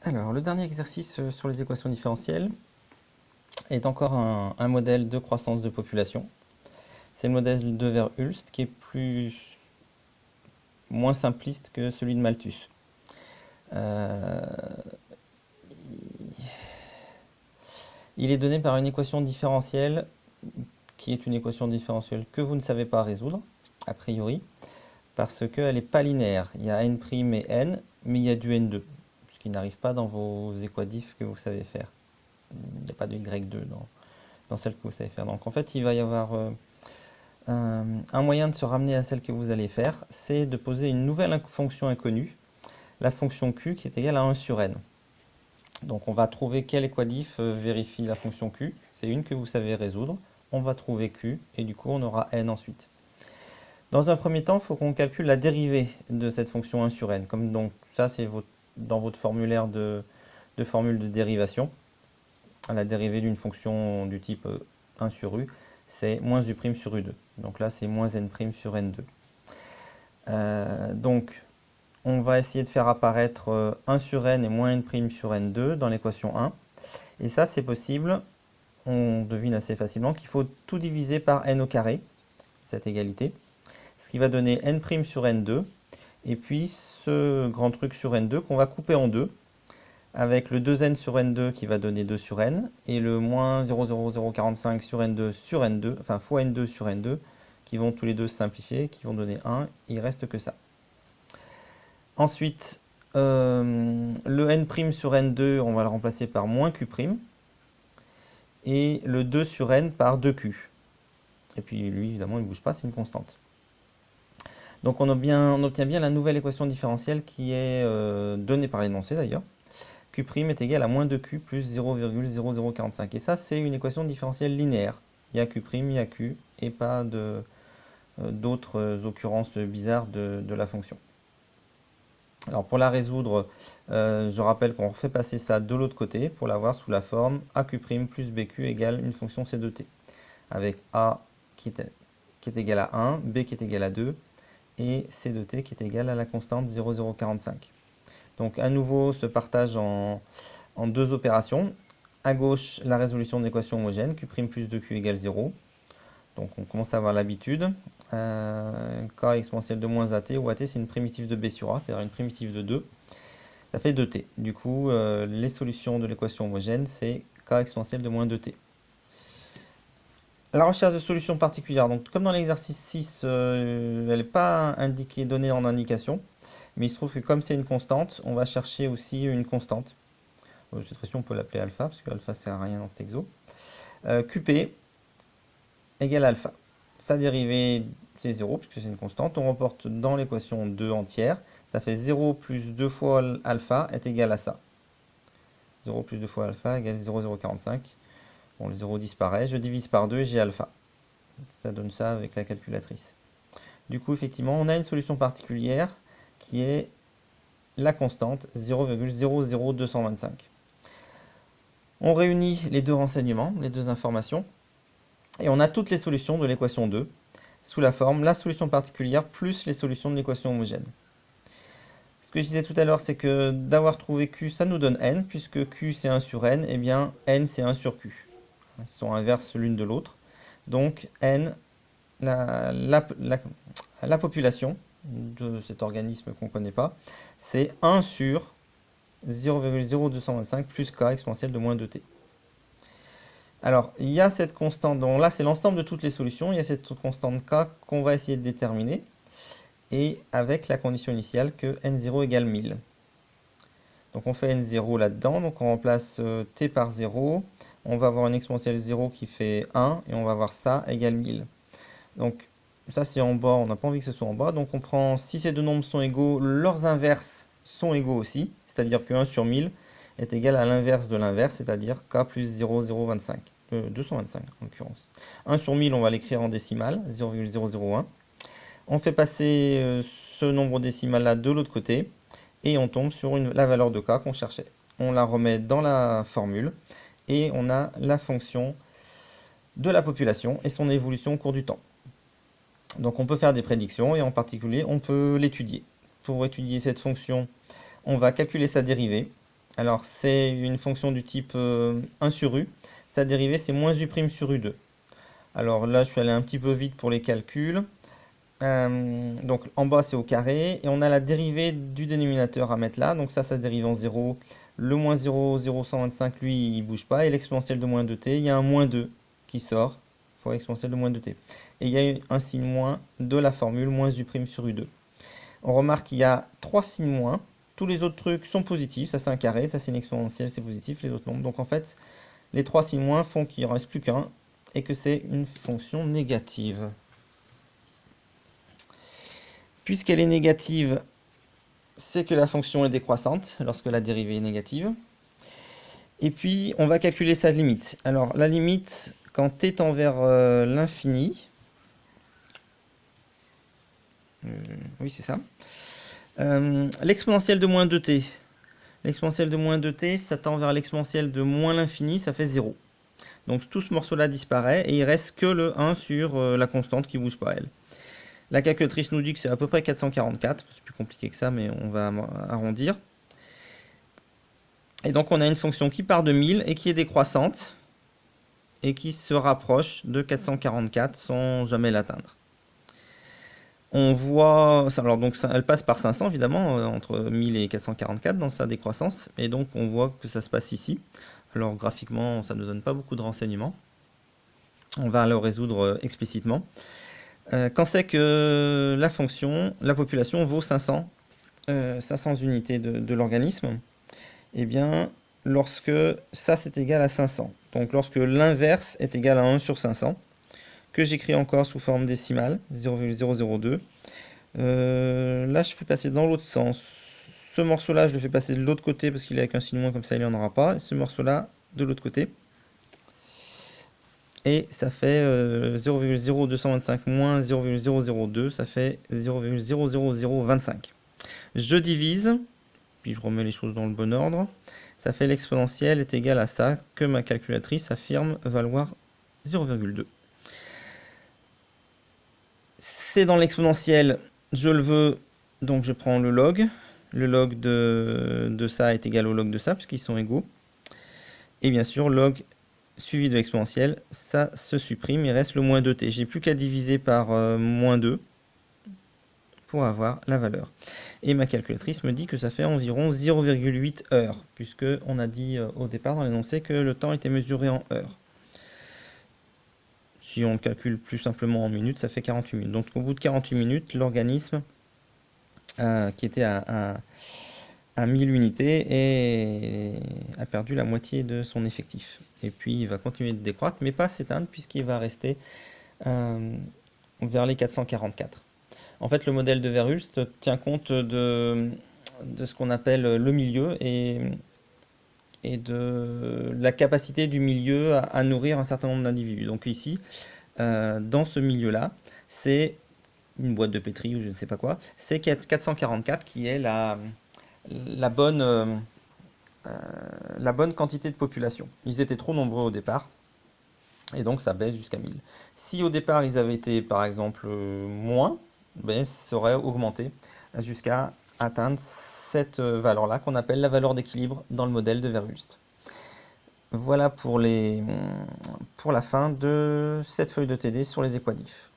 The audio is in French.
Alors, le dernier exercice sur les équations différentielles est encore un modèle de croissance de population. C'est le modèle de Verhulst qui est moins simpliste que celui de Malthus. Euh, il est donné par une équation différentielle qui est une équation différentielle que vous ne savez pas résoudre, a priori, parce qu'elle n'est pas linéaire. Il y a n' et n, mais il y a du n2, ce qui n'arrive pas dans vos équadifs que vous savez faire. Il n'y a pas de y2 dans celle que vous savez faire. Donc en fait, il va y avoir un moyen de se ramener à celle que vous allez faire, c'est de poser une nouvelle fonction inconnue, la fonction q qui est égale à 1 sur n. Donc on va trouver quel équadif vérifie la fonction q, c'est une que vous savez résoudre, on va trouver q et du coup on aura n ensuite. Dans un premier temps, il faut qu'on calcule la dérivée de cette fonction 1 sur n, comme donc ça c'est dans votre formulaire de formule de dérivation. La dérivée d'une fonction du type 1 sur u, c'est moins u' sur u2. Donc là, c'est moins n' sur n2. Donc, on va essayer de faire apparaître 1 sur n et moins n' sur n2 dans l'équation 1. Et ça, c'est possible. On devine assez facilement qu'il faut tout diviser par n au carré, cette égalité. Ce qui va donner n' sur n2. Et puis, ce grand truc sur n2 qu'on va couper en deux, avec le 2n sur n2 qui va donner 2 sur n, et le moins 0,0045 sur n2, enfin fois n2 sur n2, qui vont tous les deux se simplifier, qui vont donner 1, et il reste que ça. Ensuite, le n' sur n2, on va le remplacer par moins q', et le 2 sur n par 2q. Et puis lui, évidemment, il ne bouge pas, c'est une constante. Donc on obtient bien la nouvelle équation différentielle qui est donnée par l'énoncé d'ailleurs. Q' est égal à moins 2q plus 0,0045. Et ça, c'est une équation différentielle linéaire. Il y a Q', il y a Q, et pas d'autres occurrences bizarres de la fonction. Alors pour la résoudre, je rappelle qu'on refait passer ça de l'autre côté pour l'avoir sous la forme AQ' plus BQ égale une fonction C de t. Avec A qui est égal à 1, B qui est égal à 2, et C de t qui est égal à la constante 0,045. Donc à nouveau se partage en deux opérations. À gauche, la résolution de l'équation homogène, Q' plus 2Q égale 0. Donc on commence à avoir l'habitude. K exponentielle de moins AT, où AT c'est une primitive de B sur A, c'est-à-dire une primitive de 2. Ça fait 2T. Du coup, les solutions de l'équation homogène, c'est K exponentielle de moins 2T. La recherche de solutions particulières. Donc comme dans l'exercice 6, elle n'est pas donnée en indication. Mais il se trouve que comme c'est une constante, on va chercher aussi une constante. Cette fois-ci, on peut l'appeler alpha, parce que alpha ne sert à rien dans cet exo. QP égale alpha. Sa dérivée, c'est 0, puisque c'est une constante. On reporte dans l'équation 2 entière. Ça fait 0 plus 2 fois alpha est égal à ça. 0 plus 2 fois alpha égale 0,045. Bon, le 0 disparaît. Je divise par 2 et j'ai alpha. Ça donne ça avec la calculatrice. Du coup, effectivement, on a une solution particulière qui est la constante 0,00225. On réunit les deux renseignements, les deux informations, et on a toutes les solutions de l'équation 2 sous la forme la solution particulière plus les solutions de l'équation homogène. Ce que je disais tout à l'heure, c'est que d'avoir trouvé Q, ça nous donne N, puisque Q c'est 1 sur N, et bien N c'est 1 sur Q. Ils sont inverses l'une de l'autre. Donc N, la population de cet organisme qu'on ne connaît pas, c'est 1 sur 0,0225 plus k exponentielle de moins 2t. Alors, il y a cette constante, donc là c'est l'ensemble de toutes les solutions, il y a cette constante k qu'on va essayer de déterminer, et avec la condition initiale que n0 égale 1000. Donc on fait n0 là-dedans, donc on remplace t par 0, on va avoir une exponentielle 0 qui fait 1, et on va avoir ça égale 1000. Donc ça c'est en bas, on n'a pas envie que ce soit en bas, donc on prend, si ces deux nombres sont égaux, leurs inverses sont égaux aussi, c'est-à-dire que 1 sur 1000 est égal à l'inverse de l'inverse, c'est-à-dire k plus 0,025, 225 en l'occurrence. 1 sur 1000, on va l'écrire en décimale, 0,001. On fait passer ce nombre décimal là de l'autre côté, et on tombe sur la valeur de k qu'on cherchait. On la remet dans la formule, et on a la fonction de la population et son évolution au cours du temps. Donc on peut faire des prédictions, et en particulier, on peut l'étudier. Pour étudier cette fonction, on va calculer sa dérivée Alors, c'est une fonction du type 1 sur u. Sa dérivée, c'est moins u' sur u2. Alors là, je suis allé un petit peu vite pour les calculs. Donc en bas, c'est au carré. Et on a la dérivée du dénominateur à mettre là. Donc ça dérive en 0. Le moins 0,0125, lui, il bouge pas. Et l'exponentielle de moins 2t, il y a un moins 2 qui sort fois l'exponentielle de moins 2t. Et il y a un signe moins de la formule moins u' sur u2. On remarque qu'il y a 3 signes moins. Tous les autres trucs sont positifs. Ça, c'est un carré. Ça, c'est une exponentielle, c'est positif. Les autres nombres. Donc en fait, les 3 signes moins font qu'il ne reste plus qu'un. Et que c'est une fonction négative. Puisqu'elle est négative, c'est que la fonction est décroissante lorsque la dérivée est négative. Et puis, on va calculer sa limite. Alors, la limite, quand t tend vers l'infini, oui, c'est ça, l'exponentielle de moins 2t. L'exponentielle de moins 2t, ça tend vers l'exponentielle de moins l'infini, ça fait 0. Donc, tout ce morceau-là disparaît et il reste que le 1 sur la constante qui ne bouge pas, elle. La calculatrice nous dit que c'est à peu près 444. C'est plus compliqué que ça, mais on va arrondir. Et donc, on a une fonction qui part de 1000 et qui est décroissante et qui se rapproche de 444 sans jamais l'atteindre. On voit, alors donc elle passe par 500 évidemment, entre 1000 et 444 dans sa décroissance. Et donc, on voit que ça se passe ici. Alors, graphiquement, ça ne nous donne pas beaucoup de renseignements. On va le résoudre explicitement. Quand c'est que la fonction, la population vaut 500 unités de l'organisme, eh bien, lorsque ça c'est égal à 500, donc lorsque l'inverse est égal à 1 sur 500, que j'écris encore sous forme décimale, 0,002, là je fais passer dans l'autre sens. Ce morceau-là, je le fais passer de l'autre côté parce qu'il est avec un signe moins, comme ça il n'y en aura pas, et ce morceau-là de l'autre côté. Et ça fait 0,0225 moins 0,002, ça fait 0,00025. Je divise, puis je remets les choses dans le bon ordre. Ça fait l'exponentielle est égale à ça, que ma calculatrice affirme valoir 0,2. C'est dans l'exponentielle, je le veux, donc je prends le log. Le log de ça est égal au log de ça, puisqu'ils sont égaux. Et bien sûr, log suivi de l'exponentielle, ça se supprime, il reste le moins 2t. J'ai plus qu'à diviser par moins 2 pour avoir la valeur. Et ma calculatrice me dit que ça fait environ 0,8 heures, puisque on a dit au départ dans l'énoncé que le temps était mesuré en heures. Si on le calcule plus simplement en minutes, ça fait 48 minutes. Donc au bout de 48 minutes, l'organisme qui était à 1000 unités et a perdu la moitié de son effectif. Et puis il va continuer de décroître, mais pas s'éteindre puisqu'il va rester vers les 444. En fait, le modèle de Verhulst tient compte de ce qu'on appelle le milieu et de la capacité du milieu à nourrir un certain nombre d'individus. Donc ici, dans ce milieu-là, c'est une boîte de pétri ou je ne sais pas quoi, c'est 444 qui est la bonne quantité de population. Ils étaient trop nombreux au départ, et donc ça baisse jusqu'à 1000. Si au départ ils avaient été par exemple moins, ben, ça aurait augmenté jusqu'à atteindre cette valeur-là qu'on appelle la valeur d'équilibre dans le modèle de Verhulst. Voilà pour la fin de cette feuille de TD sur les équadifs.